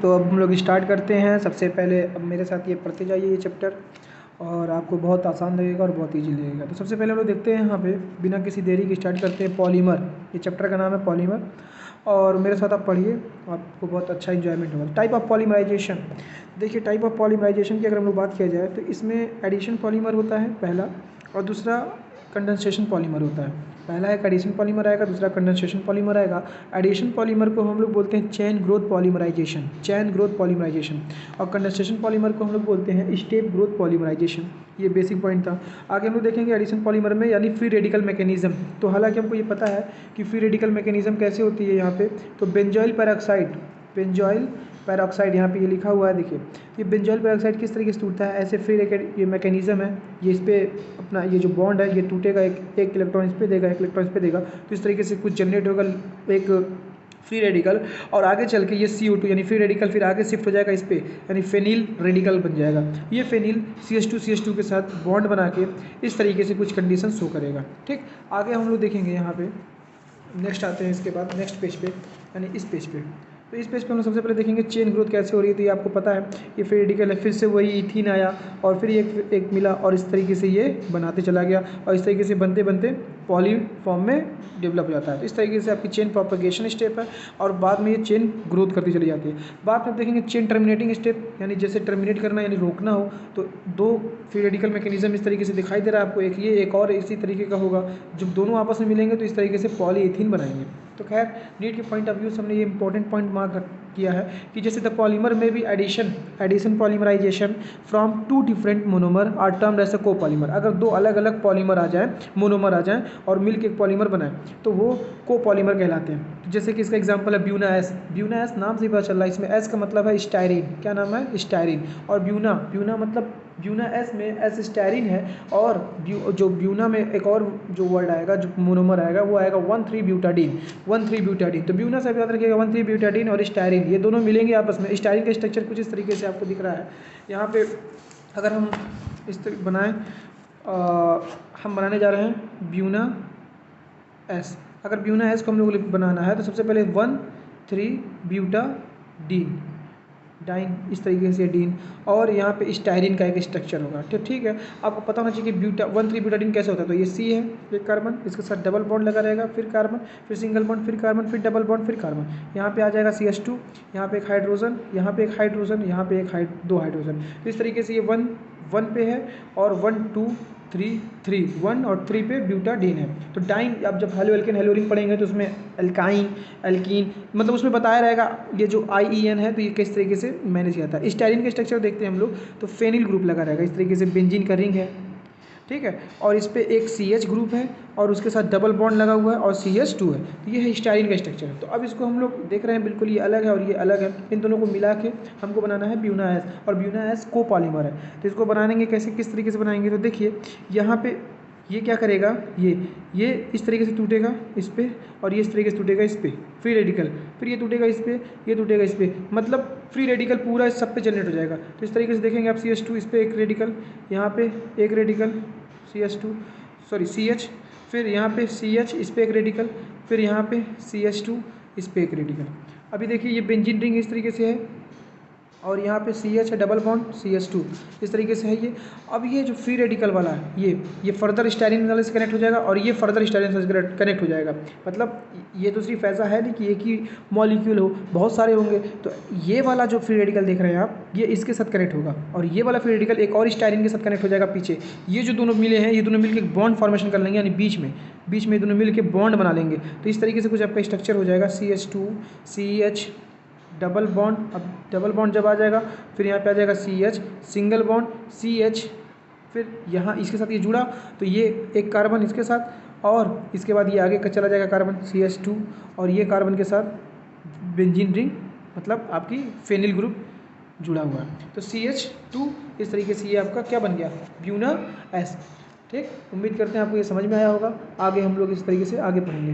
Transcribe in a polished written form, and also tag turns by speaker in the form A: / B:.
A: तो अब हम लोग स्टार्ट करते हैं। सबसे पहले अब मेरे साथ ये पढ़ते जाइए ये चैप्टर, और आपको बहुत आसान लगेगा और बहुत इजी लगेगा। तो सबसे पहले हम लोग देखते हैं यहाँ पे, बिना किसी देरी के स्टार्ट करते हैं पॉलीमर। ये चैप्टर का नाम है पॉलीमर, और मेरे साथ आप पढ़िए, आपको बहुत अच्छा इन्जॉयमेंट होगा। टाइप ऑफ पॉलीमराइजेशन, देखिए टाइप ऑफ पॉलीमराइजेशन की अगर हम लोग बात किया जाए तो इसमें एडिशन पॉलीमर होता है पहला, और दूसरा कंडेंसेशन पॉलीमर होता है। पहला है एडिशन पॉलीमर आएगा, दूसरा कंडेंसेशन पॉलीमर आएगा। एडिशन पॉलीमर को हम लोग बोलते हैं chain growth polymerisation, chain growth polymerisation, और कंडेंसेशन पॉलीमर को हम लोग बोलते हैं स्टेप ग्रोथ पॉलीमराइजेशन। ये बेसिक पॉइंट था। आगे हम लोग देखेंगे एडिशन पॉलीमर में यानी फ्री रेडिकल मैकेनिज्म। तो हालांकि हमको ये पता है कि फ्री रेडिकल मैकेनिज्म कैसे होती है यहाँ पे, तो बेंजोइल पेरोक्साइड, बेंजोइल पेरोक्साइड यहाँ पे ये लिखा हुआ है, देखिए ये बेंजोइल पेरोक्साइड किस तरीके से टूटता है, ऐसे फ्री ये मैकेनिज्म है। ये इस पे अपना ये जो बॉन्ड है ये टूटेगा, एक इलेक्ट्रॉन इस पे देगा, एक इलेक्ट्रॉन इस पे देगा, तो इस तरीके से कुछ जनरेट होगा एक फ्री रेडिकल, और आगे चल के ये CO2 यानी फ्री रेडिकल फिर आगे शिफ्ट हो जाएगा इस पे, यानी फेनिल रेडिकल बन जाएगा। ये फेनिल CH2 के साथ बॉन्ड बना के इस तरीके से कुछ कंडीशन शो करेगा। ठीक, आगे हम लोग देखेंगे यहाँ पे, नेक्स्ट आते हैं इसके बाद नेक्स्ट पेज पे, यानी इस पेज पे। तो इस पेज पे हम लोग सबसे पहले देखेंगे चेन ग्रोथ कैसे हो रही है। तो ये आपको पता है, ये फ्री रेडिकल है, फिर से वही इथीन आया और फिर एक मिला, और इस तरीके से ये बनाते चला गया, और इस तरीके से बनते बनते पॉली फॉर्म में डेवलप हो जाता है। तो इस तरीके से आपकी चेन प्रोपगेशन स्टेप है, और बाद में ये चेन ग्रोथ करती चली जाती है। बाद में देखेंगे चेन टर्मिनेटिंग स्टेप, यानी जैसे टर्मिनेट करना यानी रोकना हो, तो दो फ्री रेडिकल मैकेनिज्म इस तरीके से दिखाई दे रहा है आपको, एक ये एक और इसी तरीके का होगा। जब दोनों आपस में मिलेंगे तो इस तरीके से पॉलीइथीन बनाएंगे। तो खैर नीट के पॉइंट ऑफ व्यू से हमने ये इंपॉर्टेंट पॉइंट मार्क किया है कि जैसे द पॉलीमर में भी addition polymerisation from two different monomer are termed as a copolymer. अगर दो अलग अलग पॉलीमर आ जाएं, मोनोमर आ जाएं और मिलकर एक पॉलीमर बनाएं तो वो कोपॉलीमर कहलाते हैं। तो जैसे कि इसका एग्जांपल है ब्यूना एस। ब्यूना एस नाम से ही पता चल रहा है, इसमें एस का मतलब है स्टायरीन। क्या नाम है? स्टायरीन। और ब्यूना मतलब ब्यूना एस में एस स्टायरीन है, और जो ब्यूना में एक और जो वर्ड आएगा, जो मोनोमर आएगा, वो आएगा 1,3-ब्यूटाडीन। 1,3-ब्यूटाडीन। तो ब्यूना से याद रखिएगा 1,3-ब्यूटाडीन और स्टायरीन, ये दोनों मिलेंगे आपस में। स्टायरीन का स्ट्रक्चर कुछ इस तरीके से आपको दिख रहा है यहाँ पे। अगर हम इस तरह बनाएं, हम बनाने जा रहे हैं ब्यूना एस। अगर ब्यूना एस को हम लोग को बनाना है तो सबसे पहले 1,3-ब्यूटाडीन, डाइन, इस तरीके से डीन, और यहाँ पे स्टायरीन का एक स्ट्रक्चर होगा। तो ठीक है, आपको पता होना चाहिए कि 1,3-ब्यूटाडीन कैसे होता है। तो ये C है, एक कार्बन, इसके साथ डबल बॉन्ड लगा रहेगा, फिर कार्बन, फिर सिंगल बॉन्ड, फिर कार्बन, फिर डबल बॉन्ड, फिर कार्बन। यहाँ पे आ जाएगा CH2, यहाँ पे एक हाइड्रोजन, यहाँ पे एक हाइड्रोजन, यहाँ पे दो हाइड्रोजन। तो इस तरीके से ये 1 पे है, और 1 2 3 3 1 और 3 पे ब्यूटाडीन है। तो डाइन, अब जब हेलो एल्केन हेलोरिन पढ़ेंगे तो उसमें एल्काइन, एल्कीन, मतलब उसमें बताया रहेगा ये जो IEN है तो ये किस तरीके से मैनेज किया था। स्टायरीन का स्ट्रक्चर देखते हैं हम लोग, तो फेनिल ग्रुप लगा रहेगा इस तरीके से, बेंजीन का रिंग है, ठीक है, और इस पे एक CH ग्रुप है और उसके साथ डबल बॉन्ड लगा हुआ है और CH2 है। तो ये है स्टायरीन का स्ट्रक्चर। तो अब इसको हम लोग देख रहे हैं, बिल्कुल ये अलग है और ये अलग है। इन दोनों को मिला के हमको बनाना है ब्यूना एस, और ब्यूना एस कोपॉलीमर है। तो इसको बनाएंगे कैसे, किस तरीके से बनाएंगे, तो देखिए यहाँ पे ये क्या करेगा, ये इस तरीके से टूटेगा इस पे, और ये इस तरीके से टूटेगा इस पे, फ्री रेडिकल, फिर ये टूटेगा इस पे, ये टूटेगा इस पे, मतलब फ्री रेडिकल पूरा इस सब पे जनरेट हो जाएगा। तो इस तरीके से देखेंगे आप, CH2 इस पे एक रेडिकल, यहाँ पे एक रेडिकल CH, फिर यहाँ पे CH इस पे एक रेडिकल, फिर यहाँ पे CH2 इस पे एक रेडिकल। अभी देखिए ये बेंजीन रिंग इस तरीके से है, और यहाँ पे CH है, डबल बॉन्ड CH2, इस तरीके से है ये। अब ये जो फ्री रेडिकल वाला है ये फर्दर स्टायरीन वाले से कनेक्ट हो जाएगा, और ये फर्दर स्टायरीन से कनेक्ट हो जाएगा। मतलब ये तो सिर्फ ऐसा है नहीं कि एक ही मॉलिक्यूल हो, बहुत सारे होंगे। तो ये वाला जो फ्री रेडिकल देख रहे हैं आप, ये इसके साथ कनेक्ट होगा, और ये वाला फ्री रेडिकल एक और स्टायरीन के साथ कनेक्ट हो जाएगा पीछे। ये जो दोनों मिले हैं, ये दोनों मिलकर एक बॉन्ड फॉर्मेशन कर लेंगे, यानी बीच में दोनों मिल के बॉन्ड बना लेंगे। तो इस तरीके से कुछ आपका स्ट्रक्चर हो जाएगा, CH2 CH डबल बॉन्ड। अब डबल बॉन्ड जब आ जाएगा, फिर यहाँ पे आ जाएगा CH सिंगल बॉन्ड CH, फिर यहाँ इसके साथ ये जुड़ा तो ये एक कार्बन इसके साथ, और इसके बाद ये आगे का चला जाएगा कार्बन CH2, और ये कार्बन के साथ बेंजीन रिंग, मतलब आपकी फेनिल ग्रुप जुड़ा हुआ है। तो CH2 इस तरीके से ये आपका क्या बन गया, ब्यूना एस। ठीक, उम्मीद करते हैं आपको ये समझ में आया होगा। आगे हम लोग इस तरीके से आगे पढ़ेंगे।